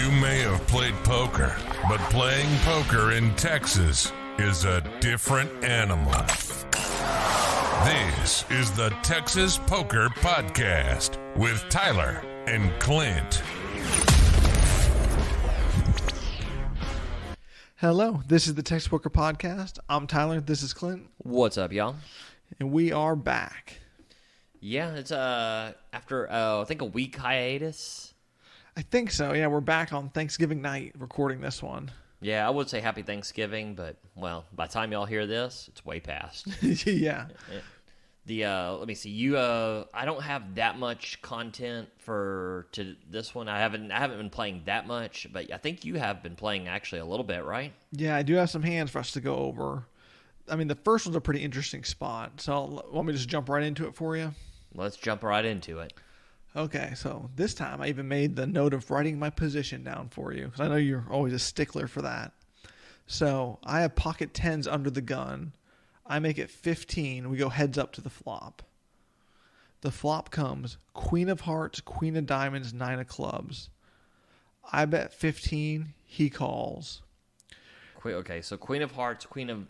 You may have played poker, but playing poker in Texas is a different animal. This is the Texas Poker Podcast with Tyler and Clint. Hello, this is the Texas Poker Podcast. I'm Tyler, this is Clint. What's up, y'all? And we are back. Yeah, it's after I think a week hiatus. I think so. Yeah, we're back on Thanksgiving night recording this one. Yeah, I would say Happy Thanksgiving, but well, by the time y'all hear this, it's way past. Yeah. Let me see. I don't have that much content to this one. I haven't been playing that much, but I think you have been playing actually a little bit, right? Yeah, I do have some hands for us to go over. I mean, the first one's a pretty interesting spot. So, want me to just jump right into it for you? Let's jump right into it. Okay, so this time I even made the note of writing my position down for you, because I know you're always a stickler for that. So, I have pocket tens under the gun. I make it 15. We go heads up to the flop. The flop comes Queen of Hearts, Queen of Diamonds, Nine of Clubs. I bet 15. He calls. Okay, so Queen of Hearts, Queen of...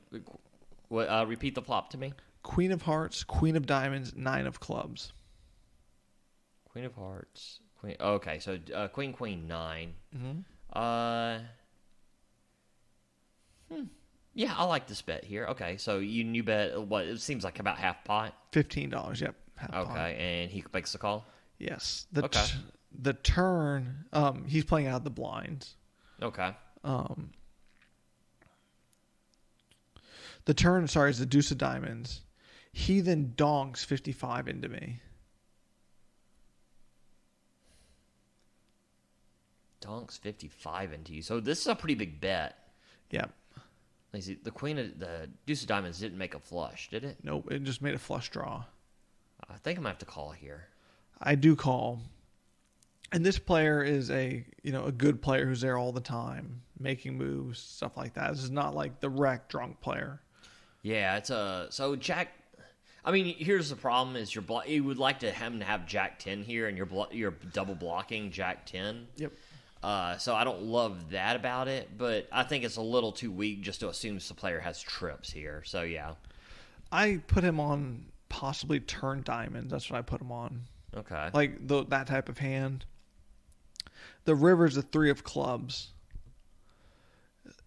repeat the flop to me. Queen of Hearts, Queen of Diamonds, Nine of Clubs. Queen of Hearts, Queen... Okay, so Queen, 9. Mm-hmm. Yeah, I like this bet here. Okay, so you bet what? It seems like about half pot. $15. Yep. Half pot. Okay, and he makes the call. Yes. Okay. The turn. He's playing out of the blinds. Okay. The turn. Sorry, is the deuce of diamonds. He then donks 55 into me. Donks 55 into you. So this is a pretty big bet. Yep. Let's see, the deuce of diamonds didn't make a flush, did it? Nope, it just made a flush draw. I think I'm gonna have to call here. I do call. And this player is a good player who's there all the time, making moves, stuff like that. This is not like the wreck drunk player. Yeah, it's so Jack. I mean, here's the problem: is you would like to have Jack 10 here, and you're double blocking Jack 10. Yep. So I don't love that about it, but I think it's a little too weak just to assume the player has trips here. So yeah, I put him on possibly turn diamonds. That's what I put him on. Okay. Like that type of hand. The river's the 3 of clubs,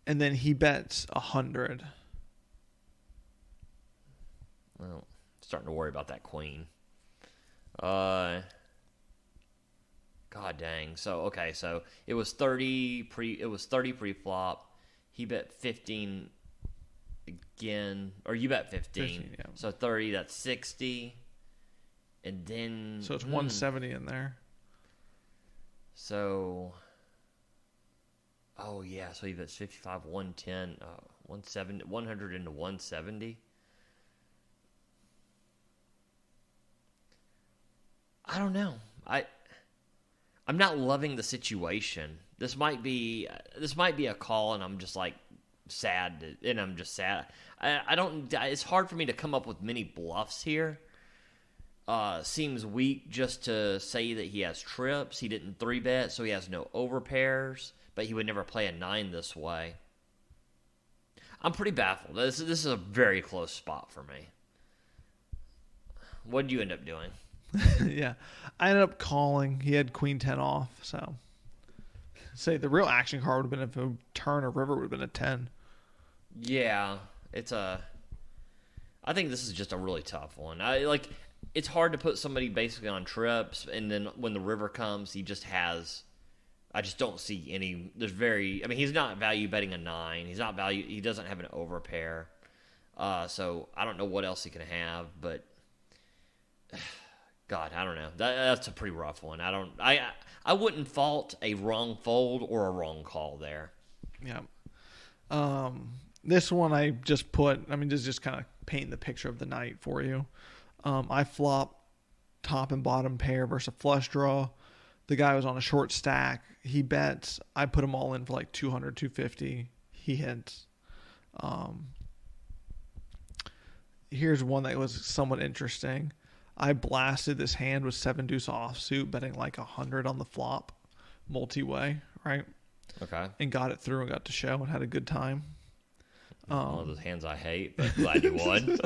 and then he bets 100. Well, starting to worry about that queen. God dang. So it was 30 pre-flop. He bet 15 again, or you bet 15. Yeah. So 30, that's 60. And then So it's 170 in there. So oh yeah, so he bets 55, 110, 170, 100 into 170. I don't know. I'm not loving the situation. This might be a call, and I'm just like sad, and I'm just sad. I don't. It's hard for me to come up with many bluffs here. Seems weak just to say that he has trips. He didn't 3-bet, so he has no overpairs. But he would never play a 9 this way. I'm pretty baffled. This is a very close spot for me. What did you end up doing? Yeah. I ended up calling. He had queen 10 off, so say the real action card would have been if a turn or river would have been a 10. Yeah, I think this is just a really tough one. It's hard to put somebody basically on trips, and then when the river comes, he just has. I just don't see any. He's not value betting a 9. He doesn't have an overpair. So I don't know what else he can have, but. God, I don't know. That's a pretty rough one. I wouldn't fault a wrong fold or a wrong call there. Yeah. This one I just put. Just kind of paint the picture of the night for you. I flop top and bottom pair versus a flush draw. The guy was on a short stack. He bets. I put them all in for like 200, 250. He hits. Here's one that was somewhat interesting. I blasted this hand with 7 deuce offsuit, betting like 100 on the flop, multiway, right? Okay. And got it through and got to show and had a good time. One of those hands I hate, but glad you won.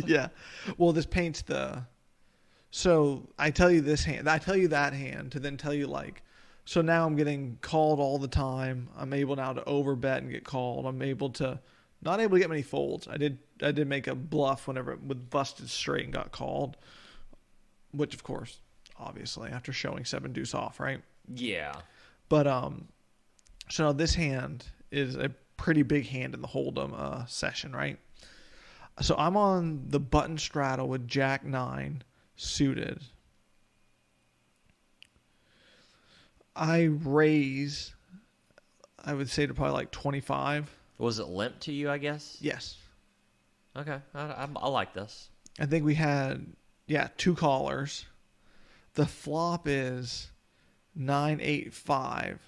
Yeah. Well, this paints the. So I tell you this hand, I tell you that hand to then tell you like, so now I'm getting called all the time. I'm able now to overbet and get called. I'm not able to get many folds. I did make a bluff whenever it was busted straight and got called, which of course, obviously after showing 7 deuce off, right? Yeah. But so now this hand is a pretty big hand in the hold'em session, right? So I'm on the button straddle with Jack 9 suited. I raise, I would say to probably like 25. Was it limp to you, I guess? Yes. Okay. I like this. I think we had, 2 callers. The flop is 9-8-5.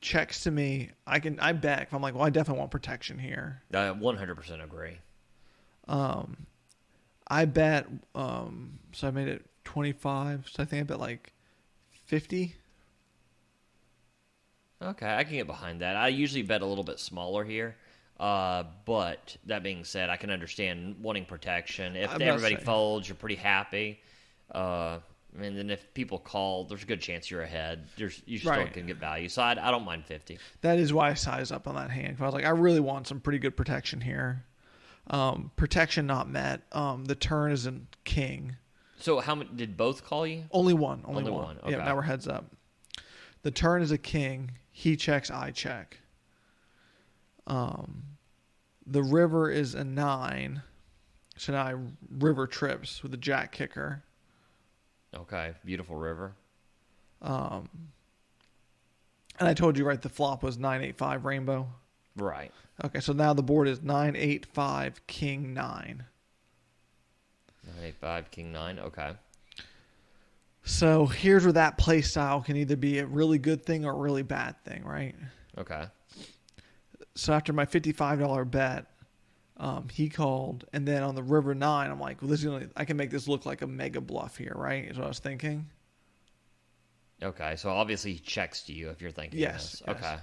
Checks to me. I bet if I'm like, well, I definitely want protection here. I 100% agree. I bet, so I made it 25. So I think I bet like 50. Okay, I can get behind that. I usually bet a little bit smaller here. But that being said, I can understand wanting protection. If everybody folds, you're pretty happy. And then if people call, there's a good chance you're ahead. You still can get value. So I don't mind 50. That is why I sized up on that hand. I was like, I really want some pretty good protection here. Protection not met. The turn is in king. So how many did both call you? Only one. Only one. Okay. Yeah, now we're heads up. The turn is a king. He checks, I check. The river is a 9. So now I river trips with the jack kicker. Okay, beautiful river. And I told you, right, the flop was 9-8-5 rainbow. Right. Okay, so now the board is 9-8-5 king 9. 9-8-5 king 9. Okay. So here's where that play style can either be a really good thing or a really bad thing, right? Okay. So after my $55 bet, he called, and then on the river 9, I'm like, well, I can make this look like a mega bluff here, right? Is what I was thinking. Okay, so obviously he checks to you if you're thinking yes, this. Okay.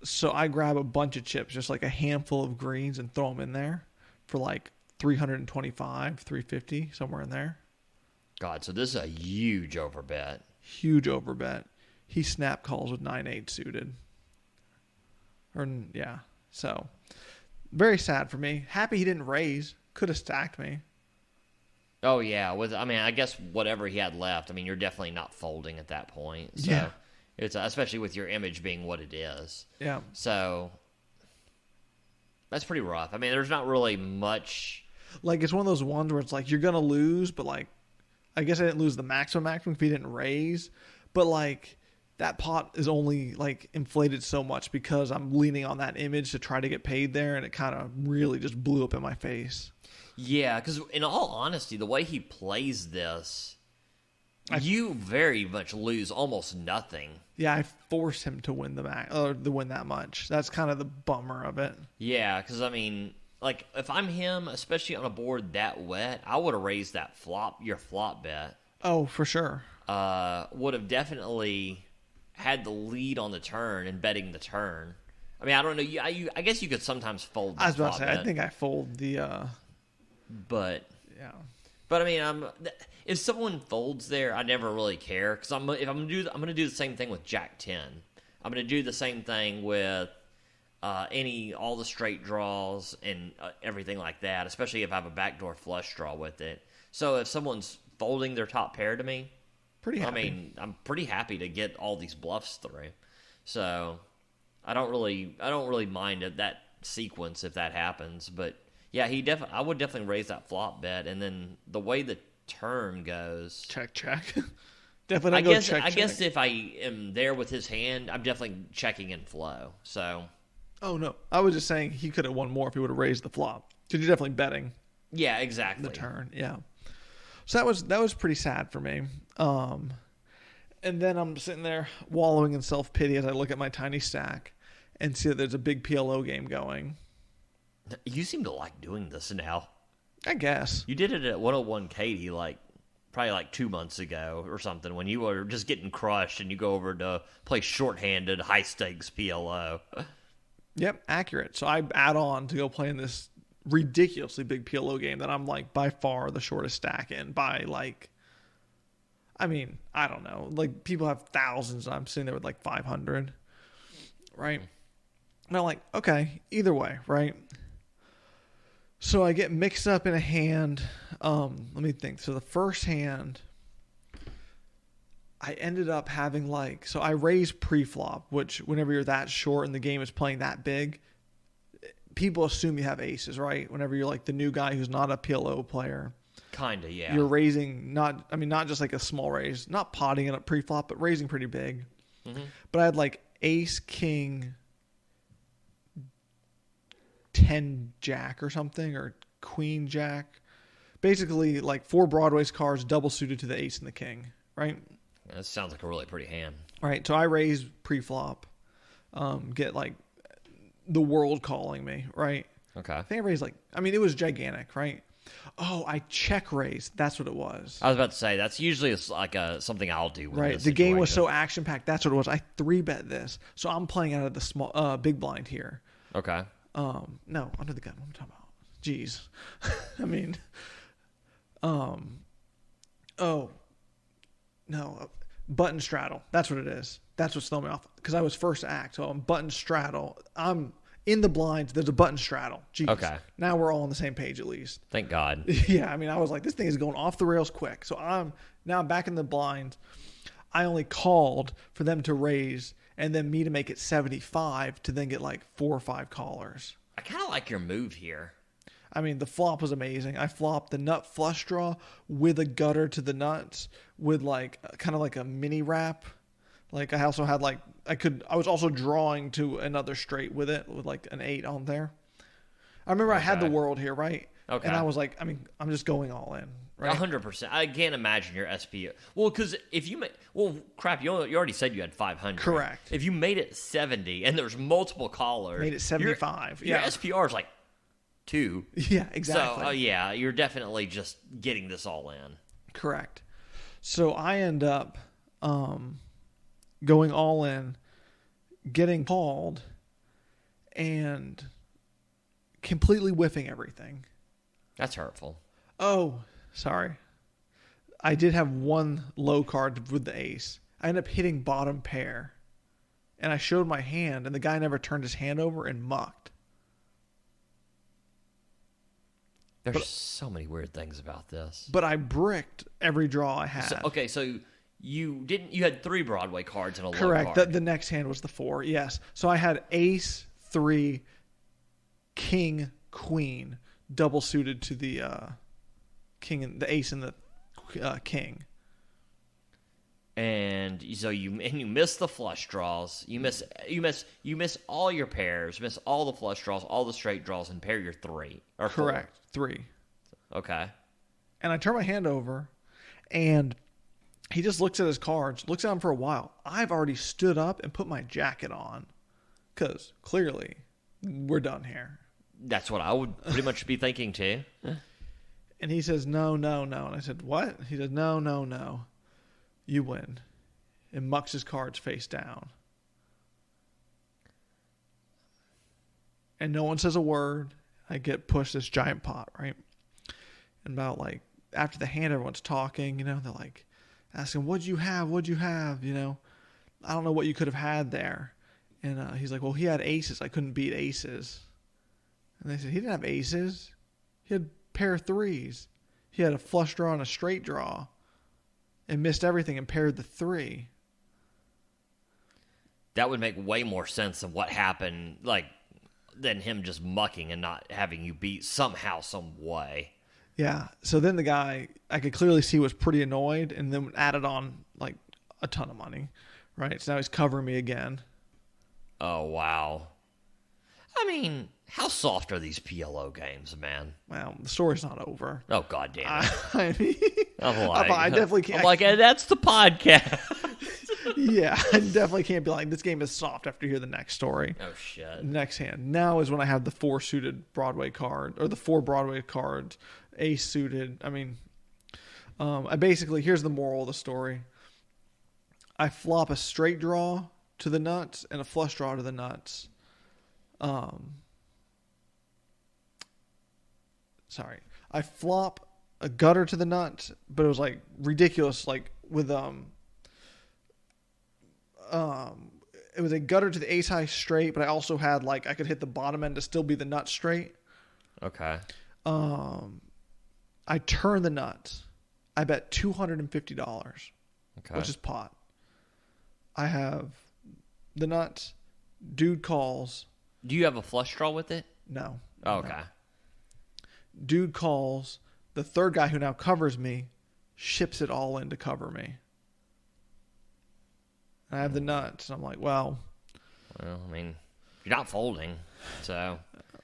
So I grab a bunch of chips, just like a handful of greens, and throw them in there for like 325, 350, somewhere in there. God, so this is a huge overbet. Huge overbet. He snap calls with 9-8 suited. So very sad for me. Happy he didn't raise. Could have stacked me. Oh, yeah. I guess whatever he had left, you're definitely not folding at that point. So yeah. It's especially with your image being what it is. Yeah. So that's pretty rough. There's not really much. Like, it's one of those ones where it's like you're going to lose, but like, I guess I didn't lose the maximum if he didn't raise. But like, that pot is only like inflated so much because I'm leaning on that image to try to get paid there, and it kind of really just blew up in my face. Yeah, because in all honesty, the way he plays this, you very much lose almost nothing. Yeah, I force him to win to win that much. That's kind of the bummer of it. Yeah, because like if I'm him, especially on a board that wet, I would have raised that your flop bet. Oh, for sure. Would have definitely had the lead on the turn and betting the turn. I don't know. I guess you could sometimes fold the I was about flop to say, bet. I think I fold the. But yeah. But if someone folds there, I never really care because I'm gonna do the same thing with Jack 10. I'm gonna do the same thing with all the straight draws and everything like that. Especially if I have a backdoor flush draw with it. So if someone's folding their top pair to me, pretty happy. I'm pretty happy to get all these bluffs through. So I don't really mind that sequence if that happens, but. Yeah, I would definitely raise that flop bet, and then the way the turn goes, check. Definitely. I guess if I am there with his hand, I'm definitely checking in flow. So. Oh no, I was just saying he could have won more if he would have raised the flop. Because you're definitely betting. Yeah, exactly. The turn, yeah. So that was pretty sad for me. And then I'm sitting there wallowing in self-pity as I look at my tiny stack and see that there's a big PLO game going. You seem to like doing this now. I guess. You did it at 101 Katie, probably like 2 months ago or something when you were just getting crushed and you go over to play shorthanded high stakes PLO. Yep, accurate. So I add on to go play in this ridiculously big PLO game that I'm like by far the shortest stack in by like, I mean, I don't know. Like people have thousands and I'm sitting there with like 500, right? And I'm like, okay, either way, right? So I get mixed up in a hand. Let me think. So the first hand, I ended up having like, so I raised pre-flop, which whenever you're that short and the game is playing that big, people assume you have aces, right? Whenever you're like the new guy who's not a PLO player. Kinda, yeah. You're raising not just like a small raise, not potting it up pre-flop, but raising pretty big. Mm-hmm. But I had like ace, king, 10 jack or something, or queen jack. Basically like 4 Broadway's cards double suited to the ace and the king, right? That sounds like a really pretty hand. Right, so I raise pre-flop, get like the world calling me, right? Okay. I think I raised like, I mean, it was gigantic, right? Oh, I check raised. That's what it was. I was about to say, that's usually like something I'll do. Right, the game was so action-packed. That's what it was. I 3-bet this. So I'm playing out of the small, big blind here. Okay. No, under the gun. What am I talking about? Jeez. I mean, oh, no, button straddle. That's what it is. That's what's throwing me off. Because I was first act, so I'm button straddle. I'm in the blinds. There's a button straddle. Jeez. Okay. Now we're all on the same page at least. Thank God. Yeah, I mean, I was like, this thing is going off the rails quick. So I'm back in the blinds. I only called for them to raise and then me to make it 75 to then get like 4 or 5 callers. I kind of like your move here. I mean, the flop was amazing. I flopped the nut flush draw with a gutter to the nuts with like kind of like a mini wrap. Like I also had like, I was also drawing to another straight with it with like an 8 on there. I remember I had the world here, right? Okay. And I was like, I mean, I'm just going all in. Right? 100%. I can't imagine your SP. Well, because if you made, well, crap, you already said you had 500. Correct. If you made it 70 and there's multiple callers, made it 75. Your yeah. SPR is like 2. Yeah, exactly. So, yeah, you're definitely just getting this all in. Correct. So I end up going all in, getting called, and completely whiffing everything. That's hurtful. Oh, sorry. I did have one low card with the ace. I ended up hitting bottom pair. And I showed my hand, and the guy never turned his hand over and mucked. There's so many weird things about this. But I bricked every draw I had. So you had 3 Broadway cards and a Correct. low card. The next hand was the 4, yes. So I had ace, 3, king, queen, double suited to the king and the ace and the king. And so you miss the flush draws. You miss all your pairs, miss all the flush draws, all the straight draws, and pair your 3 or 4. Correct. 3. Okay. And I turn my hand over, and he just looks at his cards, looks at them for a while. I've already stood up and put my jacket on, because clearly we're done here. That's what I would pretty much be thinking too. And he says, no. And I said, what? He said, no. You win. And mucks his cards face down. And no one says a word. I get pushed this giant pot, right? And about like, after the hand, everyone's talking, they're like asking, what'd you have? I don't know what you could have had there. And he's like, well, he had aces. I couldn't beat aces. And they said, he didn't have aces. He had pair 3s. He had a flush draw and a straight draw. And missed everything and paired the 3. That would make way more sense of what happened, than him just mucking and not having you beat somehow, some way. Yeah. So then the guy, I could clearly see, was pretty annoyed, and then added on like a ton of money, right? So now he's covering me again. Oh wow. I mean, how soft are these PLO games, man? Well, the story's not over. Oh, God damn it. I mean, I definitely can't. I'm like, that's the podcast. Yeah, I definitely can't be like, this game is soft after you hear the next story. Oh, shit. Next hand. Now is when I have the 4 suited Broadway card, or the 4 Broadway cards, ace suited. I mean, I basically, here's the moral of the story. I flop a straight draw to the nuts and a flush draw to the nuts. Sorry. I flop a gutter to the nuts, but it was like ridiculous, like with it was a gutter to the ace high straight, but I also had like I could hit the bottom end to still be the nut straight. Okay. I turn the nuts. I bet $250, which is pot. I have the nuts. Dude calls. Do you have a flush draw with it? No. Oh, okay. No. Dude calls. The third guy who now covers me ships it all in to cover me. And I have the nuts. And I'm like, well, I mean, you're not folding, so.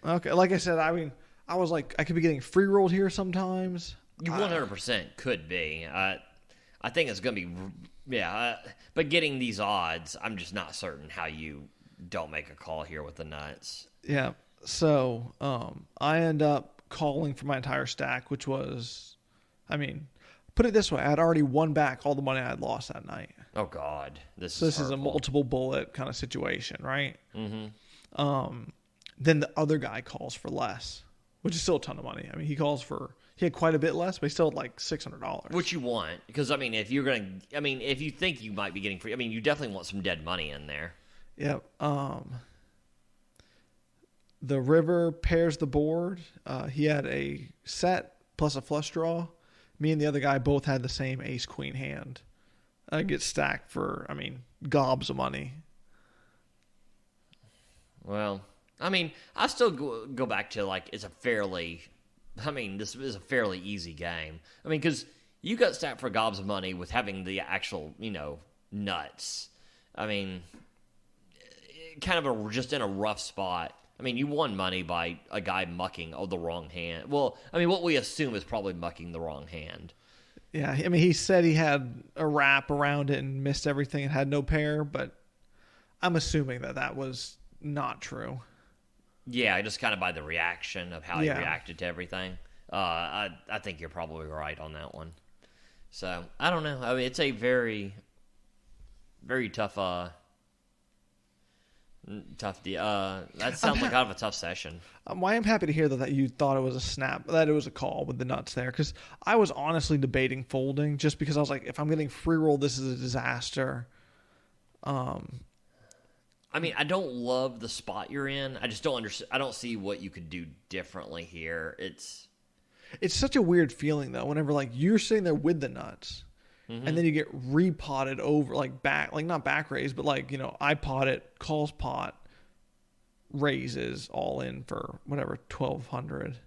Okay. Like I said, I mean, I was like, I could be getting free rolled here sometimes. You 100% could be. I think it's going to be, but getting these odds, I'm just not certain how you don't make a call here with the nuts. Yeah. So I end up calling for my entire stack, which was, I mean, put it this way, I had already won back all the money I had lost that night. Oh, God. This is a multiple bullet kind of situation, right? Mm-hmm. Then the other guy calls for less, which is still a ton of money. I mean, he had quite a bit less, but he still had like $600. Which you want, because, I mean, if you think you might be getting free, I mean, you definitely want some dead money in there. Yep. The river pairs the board. He had a set plus a flush draw. Me and the other guy both had the same ace-queen hand. I get stacked for, I mean, gobs of money. Well, I mean, I still go back to, like, this is a fairly easy game. I mean, because you got stacked for gobs of money with having the actual, nuts. I mean, kind of just in a rough spot. I mean, you won money by a guy mucking the wrong hand. Well, I mean, what we assume is probably mucking the wrong hand. Yeah, I mean, he said he had a wrap around it and missed everything and had no pair, but I'm assuming that was not true. Yeah, just kind of by the reaction of how he reacted to everything. I think you're probably right on that one. So, I don't know. I mean, it's a very, very tough deal. That sounds like kind of a tough session. I am happy to hear that you thought it was a snap, that it was a call with the nuts there, because I was honestly debating folding just because I was like, if I'm getting free roll, this is a disaster. I mean, I don't love the spot you're in. I just don't understand. I don't see what you could do differently here. It's such a weird feeling though. Whenever like you're sitting there with the nuts, and then you get repotted over, like back, like not back raise, but like I pot it, calls pot, raises all in for whatever 1,200,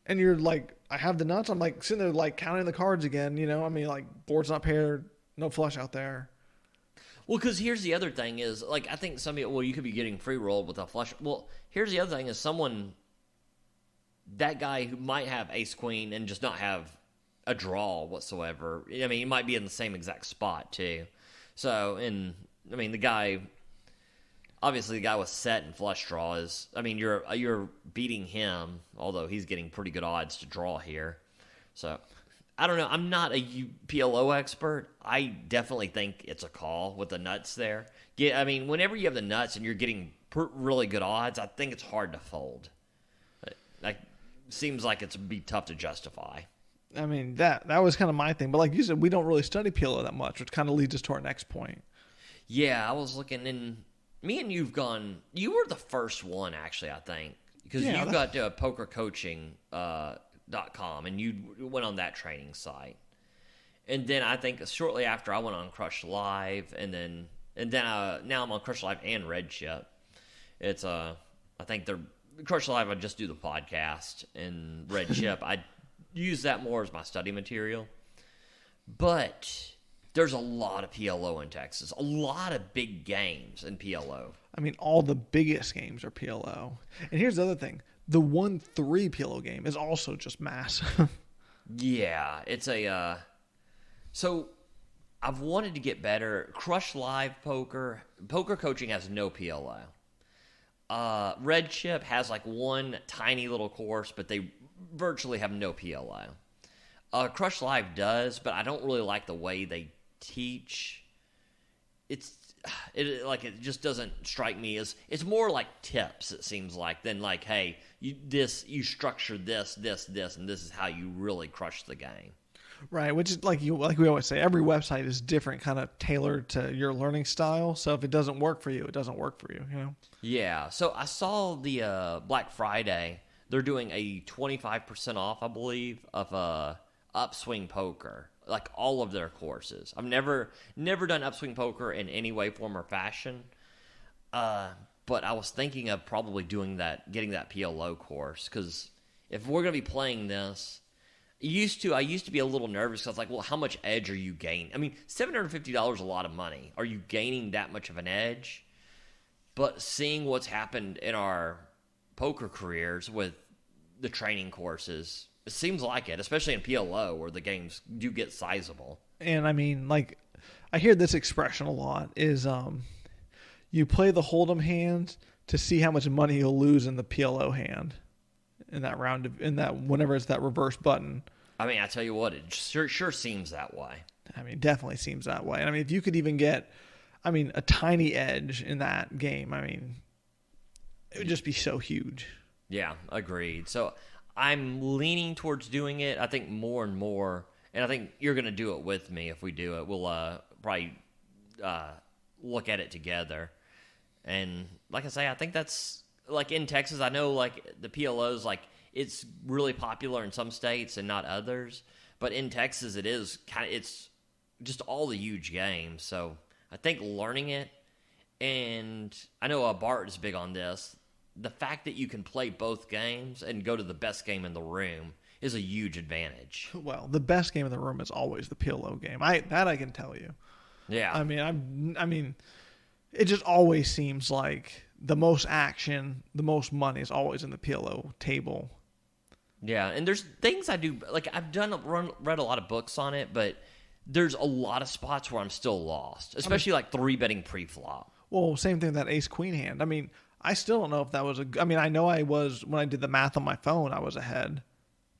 and you're like, I have the nuts. I'm like sitting there like counting the cards again. I mean, like board's not paired, no flush out there. Well, because here's the other thing is, like, I think you could be getting free rolled with a flush. Well, here's the other thing is that guy who might have ace-queen and just not have a draw whatsoever. I mean, he might be in the same exact spot, too. So, obviously the guy with set and flush draw is, I mean, you're beating him, although he's getting pretty good odds to draw here. So, I don't know. I'm not a PLO expert. I definitely think it's a call with the nuts there. Yeah, I mean, whenever you have the nuts and you're getting really good odds, I think it's hard to fold. Like, seems like it's be tough to justify. I mean, that was kind of my thing. But like you said, we don't really study PLO that much, which kind of leads us to our next point. Yeah, I was looking, and me and you were the first one, actually, I think. Because you got to pokercoaching.com, and you went on that training site. And then I think shortly after I went on Crush Live, and then now I'm on Crush Live and Red Chip. It's I think they're Crush Live. I just do the podcast, and Red Chip I use that more as my study material. But there's a lot of PLO in Texas, a lot of big games in PLO. I mean, all the biggest games are PLO. And here's the other thing. The 1-3 PLO game is also just massive. Yeah, it's so I've wanted to get better. Crush Live Poker coaching has no PLO. Red Chip has like one tiny little course, but they virtually have no PLO. Crush Live does, but I don't really like the way they teach. It just doesn't strike me as, it's more like tips, it seems like, than like, hey, you structure this, and this is how you really crush the game. Right, which is like we always say, every website is different, kind of tailored to your learning style. So if it doesn't work for you, it doesn't work for you, you know? Yeah, so I saw the Black Friday, they're doing a 25% off, I believe, of Upswing Poker, like all of their courses. I've never done Upswing Poker in any way, form, or fashion, but I was thinking of probably getting that PLO course, because if we're going to be playing this, I used to be a little nervous, because I was like, well, how much edge are you gaining? I mean, $750 is a lot of money. Are you gaining that much of an edge? But seeing what's happened in our poker careers with the training courses, it seems like it, especially in PLO, where the games do get sizable. And I mean, like, I hear this expression a lot, is you play the Hold'em hand to see how much money you'll lose in the PLO hand in that round, whenever it's that reverse button. I mean, I tell you what, it sure seems that way. I mean, definitely seems that way. I mean, if you could even get, a tiny edge in that game, it would just be so huge. Yeah, agreed. So I'm leaning towards doing it. I think more and more, and I think you're going to do it with me if we do it. We'll probably look at it together. And like I say, I think that's, like in Texas, I know like the PLOs, like it's really popular in some states and not others. But in Texas, it's just all the huge games. So I think learning it, and I know Bart is big on this, the fact that you can play both games and go to the best game in the room is a huge advantage. Well, the best game in the room is always the PLO game. I can tell you. Yeah. I mean, it just always seems like the most action, the most money is always in the PLO table. Yeah, and there's things I do, like I've read a lot of books on it, but there's a lot of spots where I'm still lost, especially like 3-betting pre-flop. Well, same thing with that ace-queen hand. I mean, I still don't know if that was I know I was, when I did the math on my phone, I was ahead.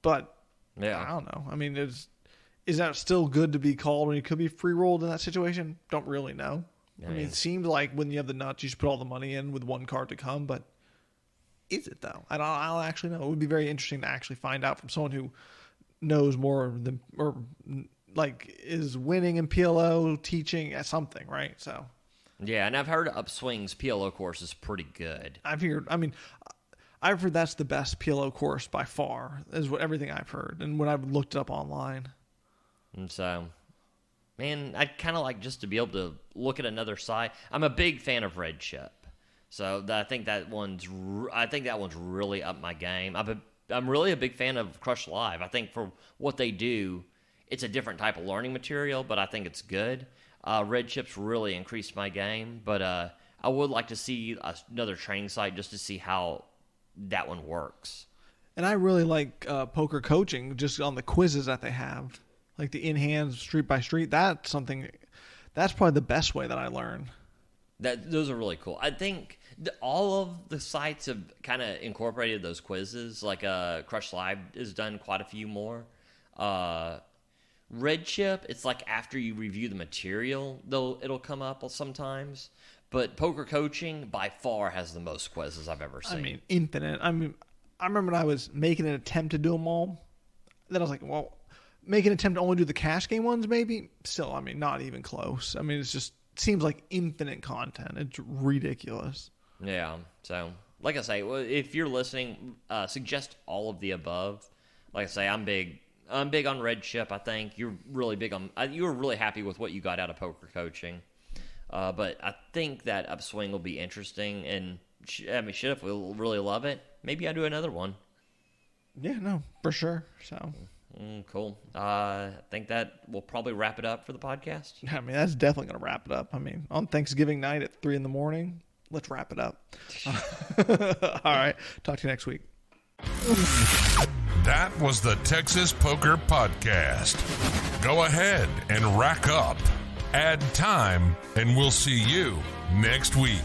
But yeah, I don't know. I mean, is that still good to be called when you could be free-rolled in that situation? Don't really know. I mean, it seemed like when you have the nuts, you should put all the money in with one card to come, but is it though? I don't actually know. It would be very interesting to actually find out from someone who knows more than, or like is winning in PLO, teaching at something, right? So yeah, and I've heard Upswing's PLO course is pretty good. I've heard that's the best PLO course by far, is what everything I've heard, and when I've looked it up online. And so, man, I'd kind of like just to be able to look at another side. I'm a big fan of Red Chip, so I think that one's really up my game. I'm really a big fan of Crush Live. I think for what they do, it's a different type of learning material, but I think it's good. Red Chip's really increased my game, but I would like to see another training site just to see how that one works. And I really like poker coaching, just on the quizzes that they have, like the in-hand, street by street. That's probably the best way that I learn. Those are really cool. I think all of the sites have kind of incorporated those quizzes. Like Crush Live has done quite a few more. Red Chip, it's like after you review the material, though it'll come up sometimes. But poker coaching by far has the most quizzes I've ever seen. I mean, infinite. I remember when I was making an attempt to do them all. Then I was like, well, make an attempt to only do the cash game ones, maybe. Still, not even close. It's just seems like infinite content. It's ridiculous. Yeah. So, like I say, if you're listening, suggest all of the above. Like I say, I'm big on Red Chip. I think you're really big on. You were really happy with what you got out of poker coaching. But I think that Upswing will be interesting, and if we'll really love it, maybe I do another one. Yeah, no, for sure. So cool. I think that will probably wrap it up for the podcast. That's definitely going to wrap it up. On Thanksgiving night at 3 a.m, let's wrap it up. All right, talk to you next week. That was the Texas Poker Podcast. Go ahead and rack up. Add time, and we'll see you next week.